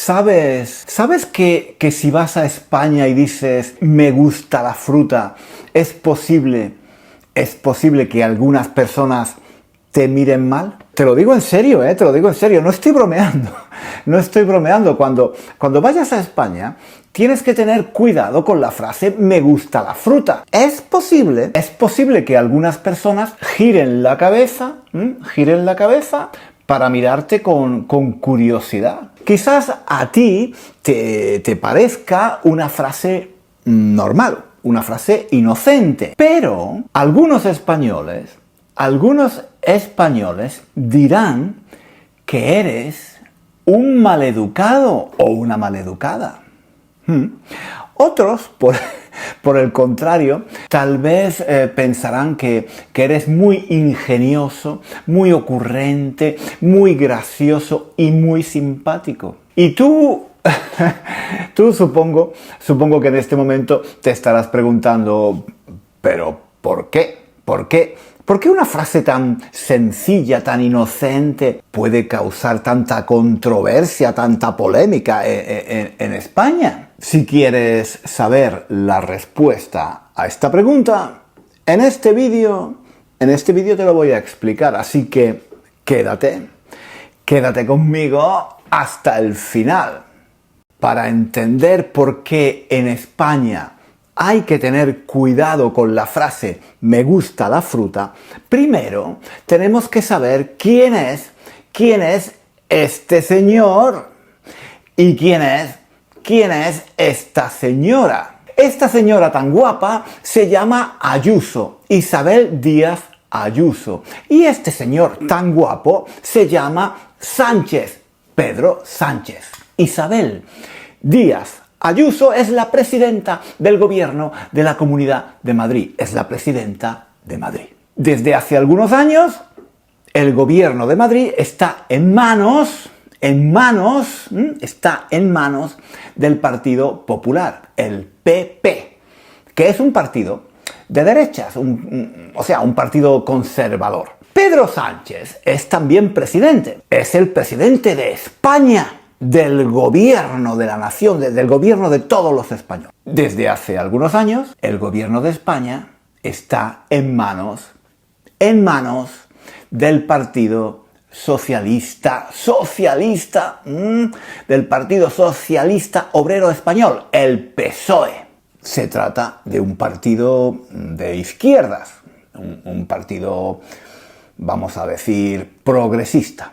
¿Sabes que si vas a España y dices me gusta la fruta, es posible que algunas personas te miren mal? Te lo digo en serio, te lo digo en serio, no estoy bromeando, no estoy bromeando. Cuando vayas a España, tienes que tener cuidado con la frase me gusta la fruta. Es posible que algunas personas giren la cabeza para mirarte con curiosidad. Quizás a ti te parezca una frase normal, una frase inocente, pero algunos españoles dirán que eres un maleducado o una maleducada. Otros, por el contrario, tal vez pensarán que eres muy ingenioso, muy ocurrente, muy gracioso y muy simpático. Y tú supongo que en este momento te estarás preguntando, ¿pero por qué? ¿Por qué? ¿Por qué una frase tan sencilla, tan inocente, puede causar tanta controversia, tanta polémica en España? Si quieres saber la respuesta a esta pregunta, en este vídeo te lo voy a explicar, así que quédate conmigo hasta el final para entender por qué en España hay que tener cuidado con la frase me gusta la fruta. Primero, tenemos que saber quién es este señor y quién es esta señora. Esta señora tan guapa se llama Ayuso, Isabel Díaz Ayuso. Y este señor tan guapo se llama Sánchez, Pedro Sánchez. Isabel Díaz Ayuso es la presidenta del gobierno de la Comunidad de Madrid. Es la presidenta de Madrid. Desde hace algunos años, el gobierno de Madrid está en manos del Partido Popular, el PP, que es un partido de derechas, o sea, un partido conservador. Pedro Sánchez es también presidente, es el presidente de España, del gobierno de la nación, del gobierno de todos los españoles. Desde hace algunos años, el gobierno de España está en manos del Partido Socialista, del Partido Socialista Obrero Español, el PSOE. Se trata de un partido de izquierdas, un partido, vamos a decir, progresista.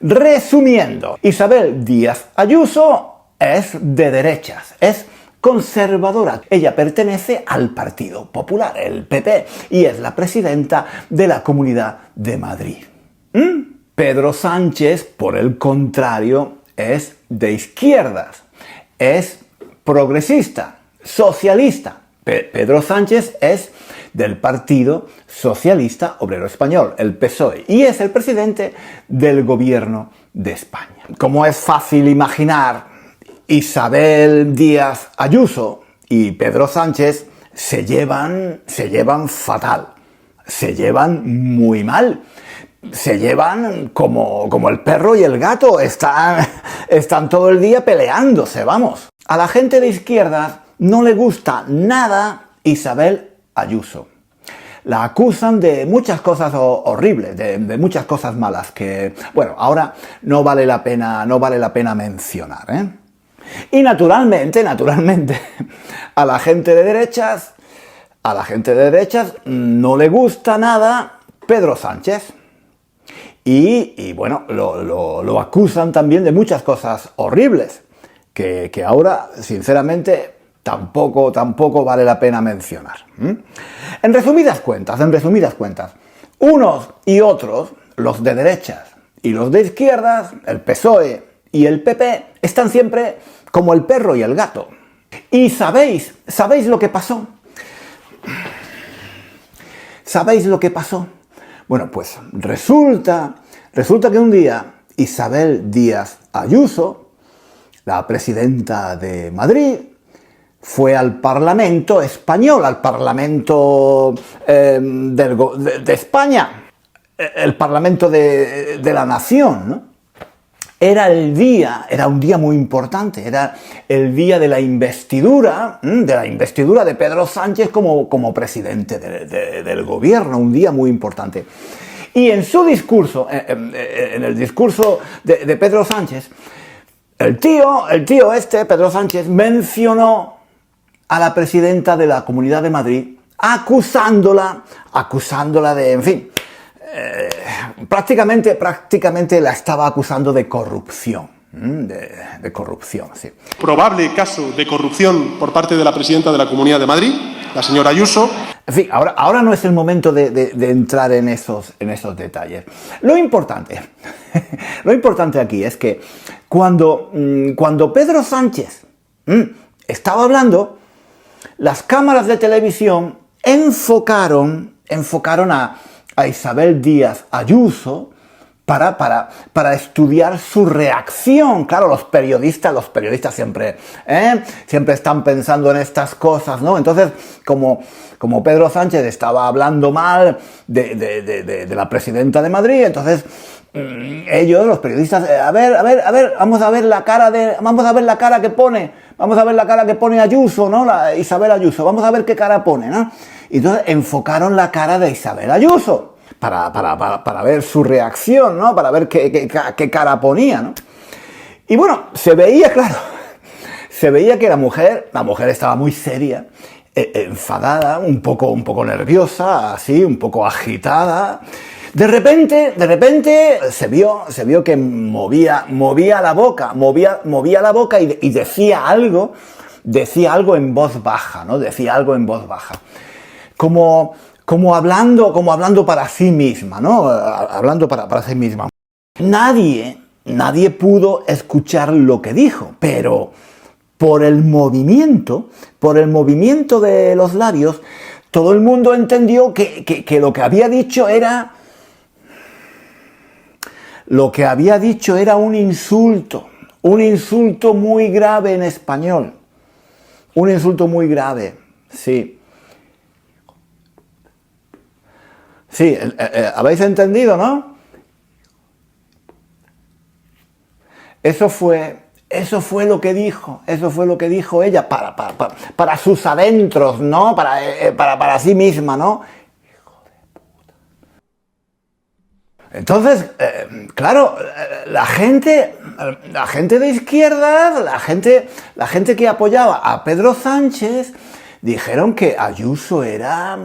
Resumiendo, Isabel Díaz Ayuso es de derechas, es conservadora. Ella pertenece al Partido Popular, el PP, y es la presidenta de la Comunidad de Madrid. Pedro Sánchez, por el contrario, es de izquierdas, es progresista, socialista. Pedro Sánchez es del Partido Socialista Obrero Español, el PSOE, y es el presidente del gobierno de España. Como es fácil imaginar, Isabel Díaz Ayuso y Pedro Sánchez se llevan fatal, se llevan muy mal, se llevan como el perro y el gato, están todo el día peleándose, vamos. A la gente de izquierda no le gusta nada Isabel Ayuso. La acusan de muchas cosas horribles, de muchas cosas malas que, bueno, ahora no vale la pena mencionar, ¿eh? Y naturalmente, a la gente de derechas no le gusta nada Pedro Sánchez. Y bueno, lo acusan también de muchas cosas horribles, que ahora, sinceramente, tampoco vale la pena mencionar. En resumidas cuentas, unos y otros, los de derechas y los de izquierdas, el PSOE y el PP, están siempre como el perro y el gato. ¿Y sabéis lo que pasó? ¿Sabéis lo que pasó? Bueno, pues resulta que un día Isabel Díaz Ayuso, la presidenta de Madrid, fue al Parlamento español, al Parlamento de España, el Parlamento de la Nación, ¿no? era un día muy importante, era el día de la investidura de Pedro Sánchez como presidente del gobierno, un día muy importante. Y en su discurso, en el discurso de Pedro Sánchez, el tío Pedro Sánchez, mencionó a la presidenta de la Comunidad de Madrid, acusándola de, en fin, prácticamente la estaba acusando de corrupción. De corrupción, sí. Probable caso de corrupción por parte de la presidenta de la Comunidad de Madrid, la señora Ayuso. En fin, ahora no es el momento de entrar en esos detalles. Lo importante aquí es que cuando Pedro Sánchez estaba hablando, las cámaras de televisión enfocaron a Isabel Díaz Ayuso para estudiar su reacción. Claro, los periodistas siempre están pensando en estas cosas, ¿no? Entonces, como Pedro Sánchez estaba hablando mal de la presidenta de Madrid, entonces ellos, los periodistas, a ver, vamos a ver la cara que pone Ayuso, ¿no? Isabel Ayuso, vamos a ver qué cara pone, ¿no? Y entonces enfocaron la cara de Isabel Ayuso para ver su reacción, ¿no? Para ver qué cara ponía, ¿no? Y bueno, se veía que la mujer estaba muy seria, enfadada, un poco nerviosa, así, un poco agitada. De repente se vio que movía la boca y decía algo en voz baja, ¿no? Decía algo en voz baja. Como hablando para sí misma, ¿no? Hablando para sí misma. Nadie pudo escuchar lo que dijo, pero por el movimiento de los labios, todo el mundo entendió que lo que había dicho era un insulto muy grave en español. Un insulto muy grave, sí. Sí, ¿habéis entendido, no? Eso fue lo que dijo ella para sus adentros, ¿no? Para sí misma, ¿no? Hijo de puta. Entonces, claro, la gente de izquierda, la gente que apoyaba a Pedro Sánchez, dijeron que Ayuso era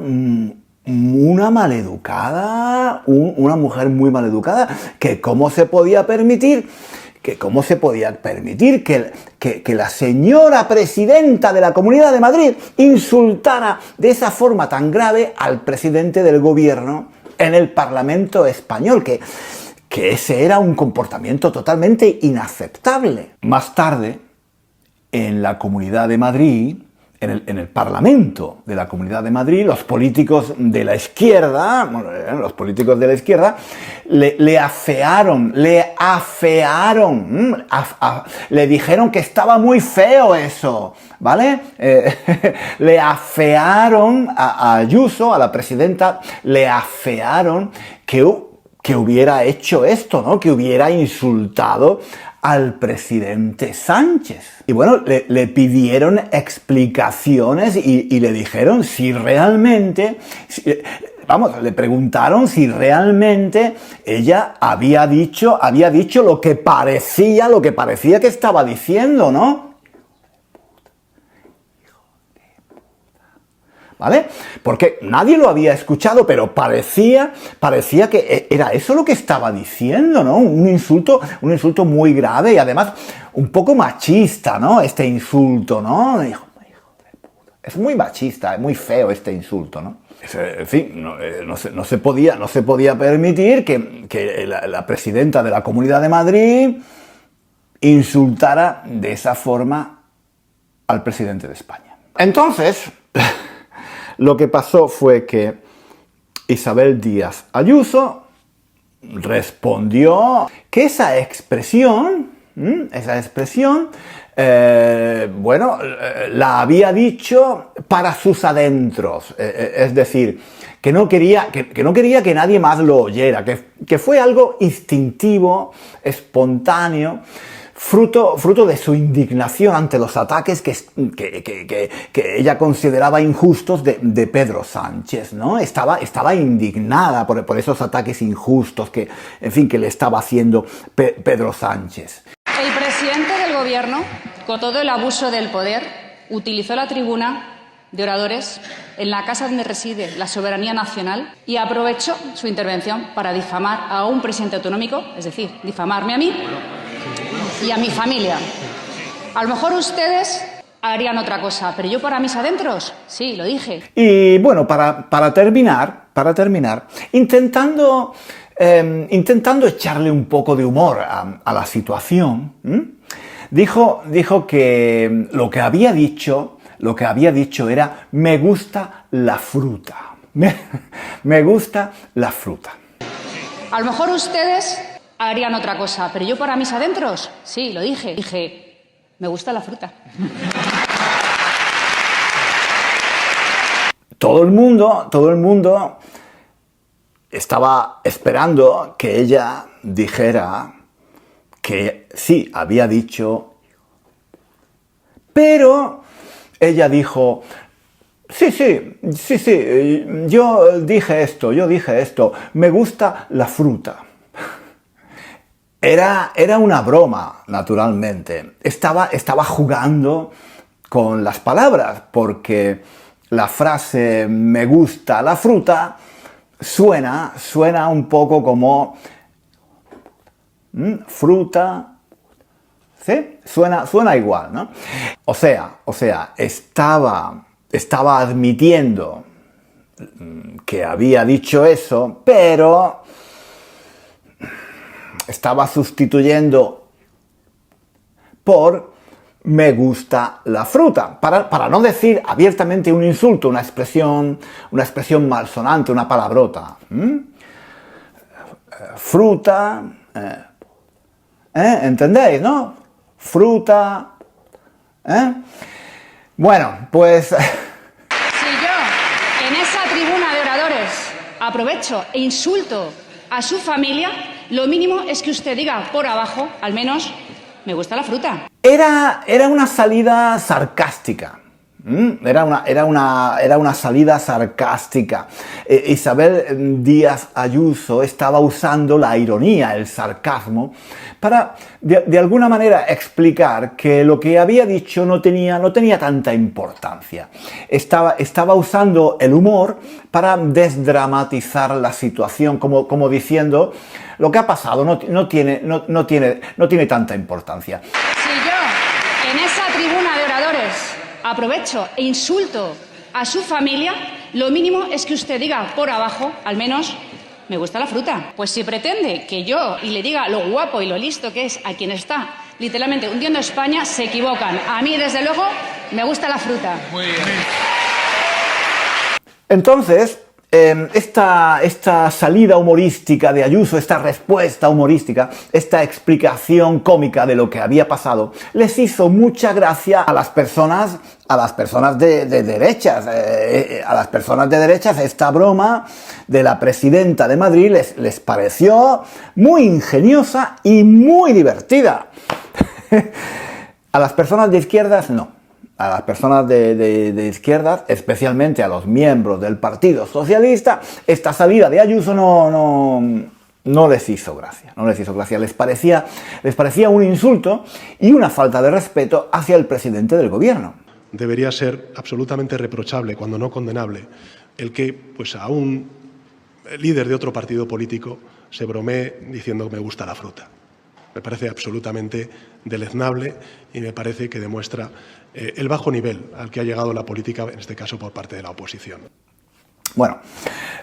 una maleducada, una mujer muy maleducada, que cómo se podía permitir que la señora presidenta de la Comunidad de Madrid insultara de esa forma tan grave al presidente del gobierno en el Parlamento español, que ese era un comportamiento totalmente inaceptable. Más tarde, en la Comunidad de Madrid, en el Parlamento de la Comunidad de Madrid, los políticos de la izquierda, le afearon, le dijeron que estaba muy feo eso, ¿vale? Le afearon a Ayuso, a la presidenta, le afearon que hubiera hecho esto, ¿no? Que hubiera insultado al presidente Sánchez. Y bueno, le pidieron explicaciones y le dijeron si realmente, le preguntaron si realmente ella había dicho lo que parecía que estaba diciendo, ¿no? ¿Vale? Porque nadie lo había escuchado, pero parecía que era eso lo que estaba diciendo, ¿no? Un insulto muy grave y además un poco machista, ¿no? Este insulto, ¿no? Hijo de puta. Es muy machista, es muy feo este insulto, ¿no? En fin, no se podía permitir que la presidenta de la Comunidad de Madrid insultara de esa forma al presidente de España. Entonces, lo que pasó fue que Isabel Díaz Ayuso respondió que esa expresión, la había dicho para sus adentros, es decir, que no quería que nadie más lo oyera, que fue algo instintivo, espontáneo, fruto de su indignación ante los ataques que ella consideraba injustos de Pedro Sánchez, ¿no? Estaba indignada por esos ataques injustos que le estaba haciendo Pedro Sánchez. El presidente del Gobierno, con todo el abuso del poder, utilizó la tribuna de oradores en la casa donde reside la soberanía nacional y aprovechó su intervención para difamar a un presidente autonómico, es decir, difamarme a mí y a mi familia. A lo mejor ustedes harían otra cosa, pero yo para mis adentros, sí, lo dije. Y bueno, para terminar, intentando echarle un poco de humor a la situación, dijo que lo que había dicho era: me gusta la fruta. Me gusta la fruta. A lo mejor ustedes harían otra cosa, pero yo para mis adentros, sí, lo dije. Dije, me gusta la fruta. Todo el mundo estaba esperando que ella dijera que sí, había dicho, pero ella dijo: sí, yo dije esto, me gusta la fruta. Era una broma, naturalmente. Estaba jugando con las palabras, porque la frase "me gusta la fruta" suena un poco como fruta. ¿Sí? Suena igual, ¿no? O sea, estaba admitiendo que había dicho eso, pero estaba sustituyendo por "me gusta la fruta", para no decir abiertamente un insulto, una expresión malsonante, una palabrota. Fruta, ¿entendéis, no? Fruta, Bueno, pues... Si yo en esa tribuna de oradores aprovecho e insulto a su familia, lo mínimo es que usted diga por abajo, al menos, me gusta la fruta. Era una salida sarcástica. Era una salida sarcástica. Isabel Díaz Ayuso estaba usando la ironía, el sarcasmo, para de alguna manera explicar que lo que había dicho no tenía tanta importancia. Estaba usando el humor para desdramatizar la situación, como diciendo: lo que ha pasado no tiene tanta importancia. Si yo en esa tribuna de oradores aprovecho e insulto a su familia, lo mínimo es que usted diga por abajo, al menos, me gusta la fruta. Pues si pretende que yo y le diga lo guapo y lo listo que es a quien está literalmente hundiendo España, se equivocan. A mí, desde luego, me gusta la fruta. Muy bien. Entonces, esta salida humorística de Ayuso, esta respuesta humorística, esta explicación cómica de lo que había pasado, les hizo mucha gracia a las personas de derechas. A las personas de derechas esta broma de la presidenta de Madrid les pareció muy ingeniosa y muy divertida. A las personas de izquierdas no. A las personas de izquierdas, especialmente a los miembros del Partido Socialista, esta salida de Ayuso no les hizo gracia. Les parecía un insulto y una falta de respeto hacia el presidente del gobierno. Debería ser absolutamente reprochable, cuando no condenable, el que pues, a un líder de otro partido político se bromee diciendo que me gusta la fruta. Me parece absolutamente deleznable y me parece que demuestra el bajo nivel al que ha llegado la política, en este caso por parte de la oposición. Bueno,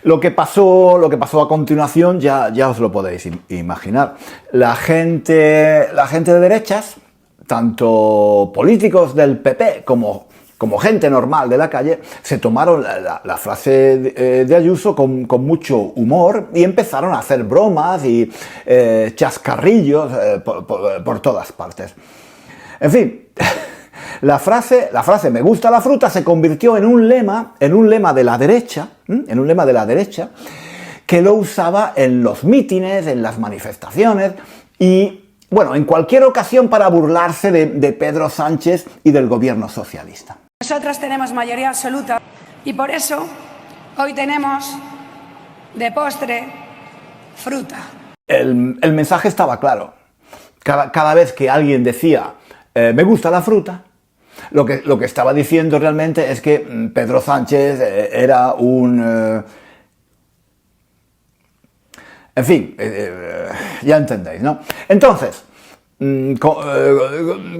lo que pasó a continuación ya os lo podéis imaginar. La gente de derechas, tanto políticos del PP como gente normal de la calle, se tomaron la frase de Ayuso con mucho humor y empezaron a hacer bromas y chascarrillos por todas partes. En fin, La frase me gusta la fruta se convirtió en un lema de la derecha, que lo usaba en los mítines, en las manifestaciones y, bueno, en cualquier ocasión para burlarse de Pedro Sánchez y del gobierno socialista. Nosotros tenemos mayoría absoluta y por eso hoy tenemos de postre fruta. El mensaje estaba claro. Cada vez que alguien decía me gusta la fruta, lo que estaba diciendo realmente es que Pedro Sánchez era un... en fin, ya entendéis, ¿no? Entonces,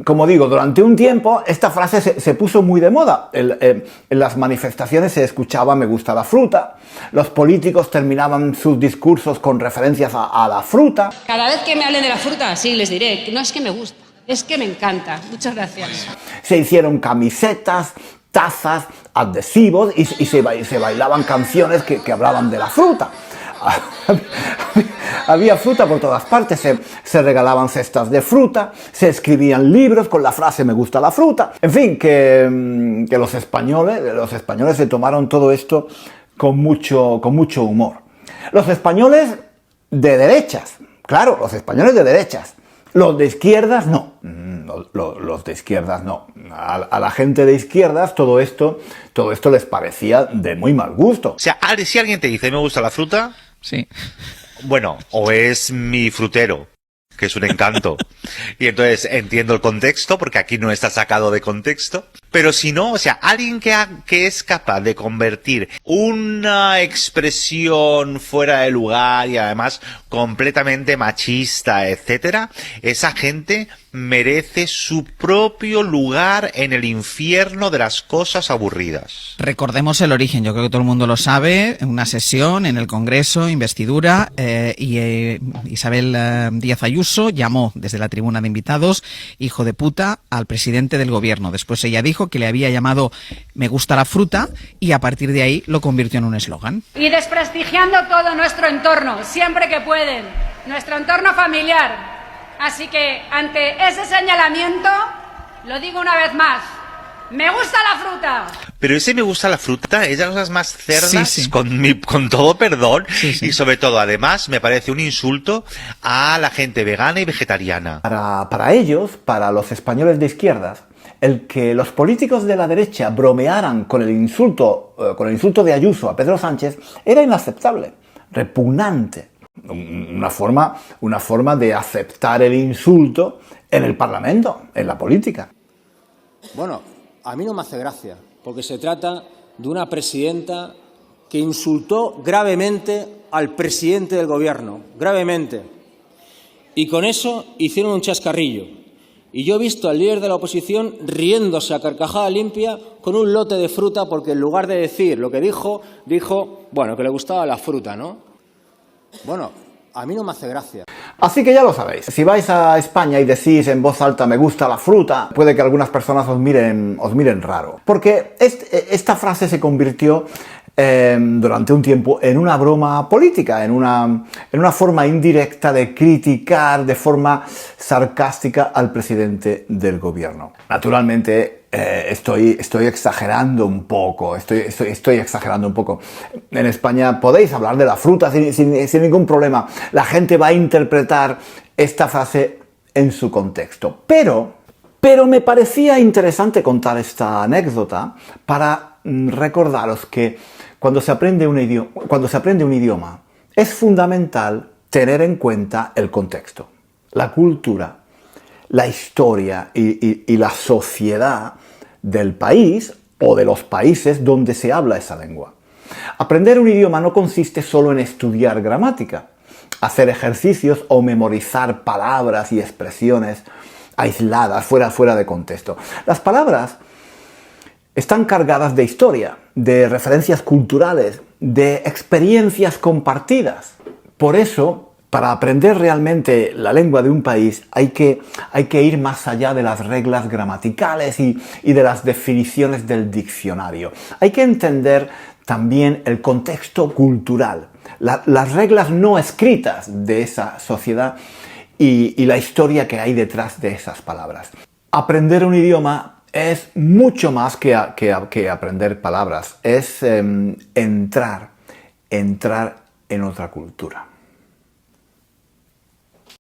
como digo, durante un tiempo esta frase se puso muy de moda. En las manifestaciones se escuchaba me gusta la fruta, los políticos terminaban sus discursos con referencias a la fruta. Cada vez que me hablen de la fruta, sí, les diré, no es que me gusta, es que me encanta. Muchas gracias. Se hicieron camisetas, tazas, adhesivos y se bailaban canciones que hablaban de la fruta. Había fruta por todas partes, se regalaban cestas de fruta, se escribían libros con la frase me gusta la fruta. En fin, que los españoles se tomaron todo esto con mucho humor. Los españoles de derechas, claro, los españoles de derechas. Los de izquierdas no. Los de izquierdas no. A la gente de izquierdas todo esto les parecía de muy mal gusto. O sea, si alguien te dice me gusta la fruta, sí. Bueno, o es mi frutero, que es un encanto. Y entonces entiendo el contexto, porque aquí no está sacado de contexto. Pero si no, o sea, alguien que es capaz de convertir una expresión fuera de lugar y además completamente machista, etcétera, esa gente merece su propio lugar en el infierno de las cosas aburridas. Recordemos el origen, yo creo que todo el mundo lo sabe, una sesión en el Congreso, investidura, Isabel Díaz Ayuso llamó desde la tribuna de invitados hijo de puta al presidente del gobierno. Después ella dijo que le había llamado me gusta la fruta y a partir de ahí lo convirtió en un eslogan. Y desprestigiando todo nuestro entorno, siempre que pueden, nuestro entorno familiar. Así que, ante ese señalamiento, lo digo una vez más, ¡me gusta la fruta! Pero ese me gusta la fruta es de las cosas más cerdas, Sí. con todo perdón, Sí. y sobre todo, además, me parece un insulto a la gente vegana y vegetariana. Para ellos, para los españoles de izquierdas, el que los políticos de la derecha bromearan con el insulto de Ayuso a Pedro Sánchez era inaceptable, repugnante. Una forma de aceptar el insulto en el Parlamento, en la política. Bueno, a mí no me hace gracia, porque se trata de una presidenta que insultó gravemente al presidente del gobierno, gravemente. Y con eso hicieron un chascarrillo. Y yo he visto al líder de la oposición riéndose a carcajada limpia con un lote de fruta, porque en lugar de decir lo que dijo, bueno, que le gustaba la fruta, ¿no? Bueno, a mí no me hace gracia. Así que ya lo sabéis, si vais a España y decís en voz alta me gusta la fruta, puede que algunas personas os miren raro. Porque esta frase se convirtió durante un tiempo en una broma política, en una forma indirecta de criticar de forma sarcástica al presidente del gobierno. Naturalmente estoy exagerando un poco, estoy exagerando un poco. En España podéis hablar de la fruta sin ningún problema. La gente va a interpretar esta frase en su contexto. Pero me parecía interesante contar esta anécdota para recordaros que cuando se aprende un idioma es fundamental tener en cuenta el contexto, la cultura, la historia y la sociedad del país o de los países donde se habla esa lengua. Aprender un idioma no consiste solo en estudiar gramática, hacer ejercicios o memorizar palabras y expresiones aisladas, fuera de contexto. Las palabras están cargadas de historia, de referencias culturales, de experiencias compartidas. Por eso, para aprender realmente la lengua de un país hay que ir más allá de las reglas gramaticales y de las definiciones del diccionario. Hay que entender también el contexto cultural, las reglas no escritas de esa sociedad y la historia que hay detrás de esas palabras. Aprender un idioma es mucho más que aprender palabras, es entrar en otra cultura.